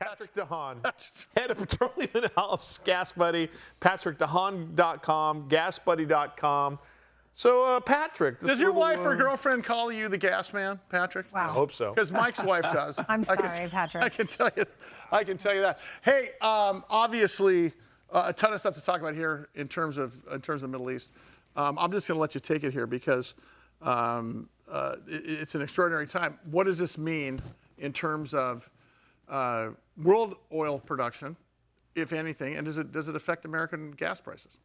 Patrick DeHaan, head of Petroleum Analysis, GasBuddy, PatrickDeHaan.com, GasBuddy.com. So, Patrick. Does your wife or girlfriend call you the gas man, Patrick? I Wow. hope so. Because Mike's wife does. I'm sorry, Patrick. I can tell you that. Hey, obviously, a ton of stuff to talk about here in terms of the Middle East. I'm just going to let you take it here because it's an extraordinary time. What does this mean in terms of world oil production, if anything, and does it affect American gas prices?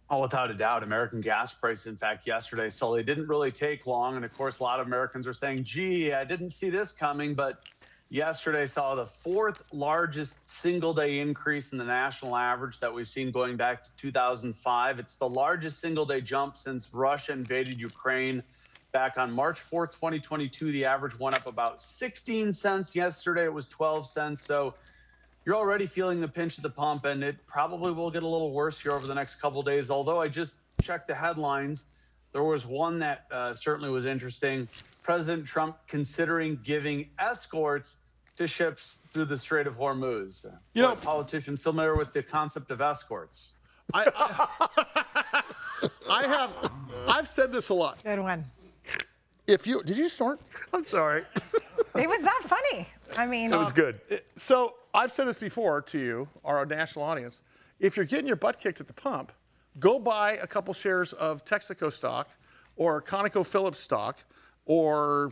Oh, without a doubt, American gas prices, in fact, yesterday, so they didn't really take long. And of course, a lot of Americans are saying, gee, I didn't see this coming. But yesterday saw the fourth largest single day increase in the national average that we've seen going back to 2005. It's the largest single day jump since Russia invaded Ukraine back on March 4th, 2022. The average went up about 16 cents. Yesterday, it was 12 cents. So you're already feeling the pinch at the pump, and it probably will get a little worse here over the next couple of days. Although I just checked the headlines, there was one that certainly was interesting. President Trump considering giving escorts to ships through the Strait of Hormuz. You know, a politician familiar with the concept of escorts? I've said this a lot. Good one. Did you snort? I'm sorry. It was that funny. I mean, That was good. So I've said this before to you, our national audience. If you're getting your butt kicked at the pump, go buy a couple shares of Texaco stock or ConocoPhillips stock or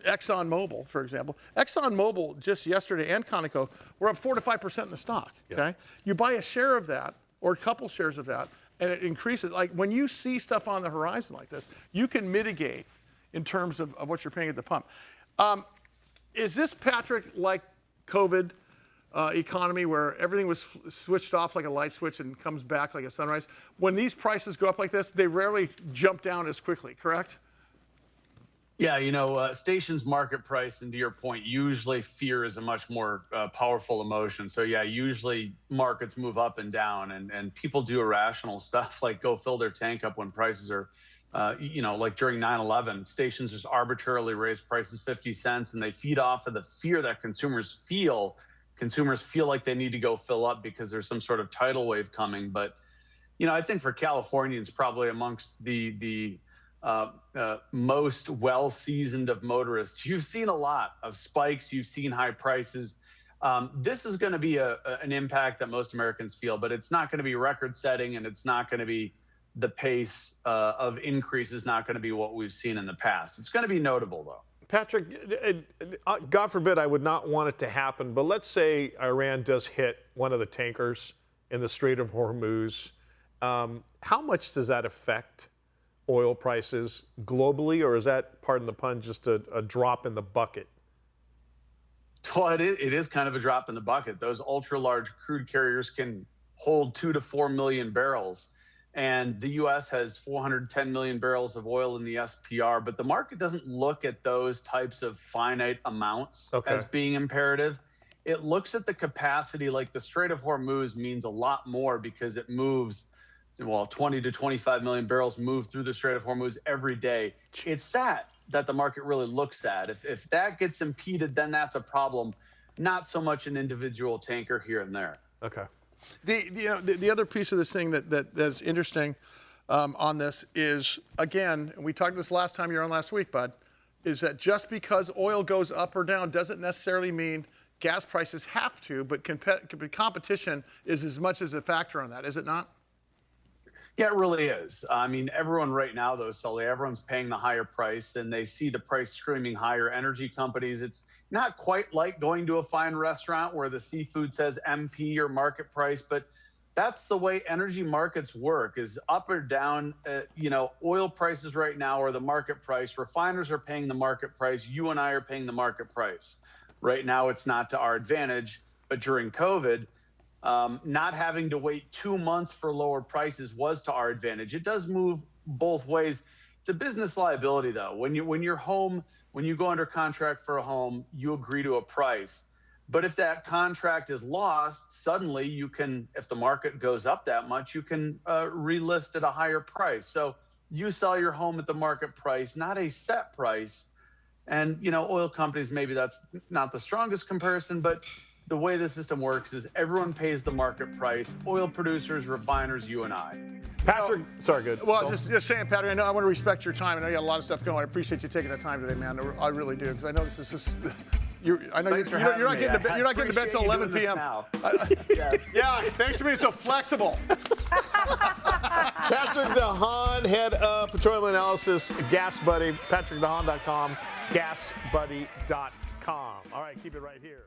ExxonMobil, for example. ExxonMobil just yesterday and Conoco were up 4 to 5% in the stock. Okay, Yeah. You buy a share of that or a couple shares of that, and it increases. Like when you see stuff on the horizon like this, you can mitigate in terms of what you're paying at the pump. Is this, Patrick, like COVID economy where everything was switched off like a light switch and comes back like a sunrise? When these prices go up like this, they rarely jump down as quickly, correct? Yeah, you know, stations market price, and to your point, usually fear is a much more powerful emotion. So yeah, usually markets move up and down, and people do irrational stuff like go fill their tank up when prices are, like during 9/11, stations just arbitrarily raise prices 50 cents, and they feed off of the fear that consumers feel. Consumers feel like they need to go fill up because there's some sort of tidal wave coming. But, you know, I think for Californians, probably amongst the most well-seasoned of motorists, you've seen a lot of spikes, you've seen high prices. This is going to be an impact that most Americans feel, but it's not going to be record-setting, and it's not going to be the pace of increase is not going to be what we've seen in the past. It's going to be notable, though. Patrick, God forbid I would not want it to happen, but let's say Iran does hit one of the tankers in the Strait of Hormuz. How much does that affect oil prices globally, or is that, pardon the pun, just a drop in the bucket? Well, it is kind of a drop in the bucket. Those ultra-large crude carriers can hold 2 to 4 million barrels. And the U.S. has 410 million barrels of oil in the SPR, but the market doesn't look at those types of finite amounts as being imperative. It looks at the capacity. Like the Strait of Hormuz means a lot more because it moves, 20 to 25 million barrels move through the Strait of Hormuz every day. It's that the market really looks at. If that gets impeded, then that's a problem, not so much an individual tanker here and there. Okay. The other piece of this thing that's interesting on this is, again, and we talked this last time you were on last week, Bud, is that just because oil goes up or down doesn't necessarily mean gas prices have to, but competition is as much as a factor on that, is it not? Yeah, it really is. I mean, everyone right now, though, Sully, everyone's paying the higher price, and they see the price screaming higher. Energy companies, it's not quite like going to a fine restaurant where the seafood says MP or market price, but that's the way energy markets work, is up or down. Oil prices right now are the market price. Refiners are paying the market price. You and I are paying the market price. Right now, it's not to our advantage, but during COVID, not having to wait 2 months for lower prices was to our advantage. It does move both ways. It's a business liability, though. When you're home, when you go under contract for a home, you agree to a price. But if that contract is lost, suddenly you can, if the market goes up that much, you can relist at a higher price. So you sell your home at the market price, not a set price. And, you know, oil companies, maybe that's not the strongest comparison, but the way the system works is everyone pays the market price, oil producers, refiners, you and I. Patrick, sorry, good. Well, So- just saying, Patrick, I know I want to respect your time. I know you got a lot of stuff going. I appreciate you taking the time today, man. I really do, because I know this is just. I know Thanks for you're having not me. getting to bed. You're not getting to bed till Appreciate you 11 doing p.m. this now. Yeah, thanks for being so flexible. Patrick DeHaan, head of Petroleum Analysis, GasBuddy, patrickdehaan.com, gasbuddy.com. All right, keep it right here.